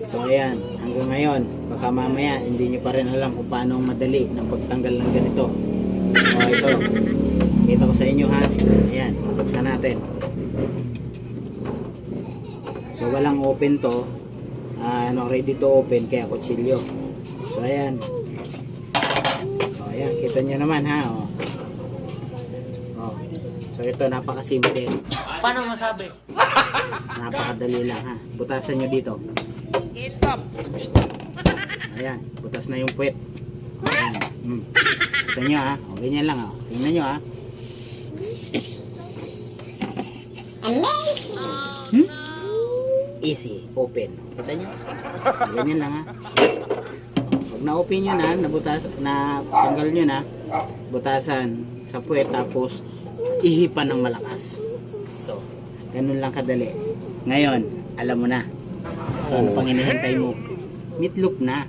So ayan, hanggang ngayon, baka mamaya hindi nyo pa rin alam kung paano madali ng pagtanggal ng ganito. O ito, kita ko sa inyo ha. Ayan, buksan natin. So walang open to, ready to open, kaya kutsilyo. So ayan. O ayan, kita nyo naman ha. O. So ito, napakasimple. Paano masabi? Napakadali lang ha. Butasan nyo dito. Stop! Ayan, butas na yung puwet. Ayan. Ito nyo ha. O, ganyan lang ha. Tingnan nyo ha. Amazing! Easy, open. Kita nyo? Ganyan lang ha. Pag na-open nyo na, tanggal nyo na, butasan sa puwet, tapos ihipan ng malakas. So, ganun lang kadali. Ngayon, alam mo na. So, ano pang hinihintay mo? Meatloaf na.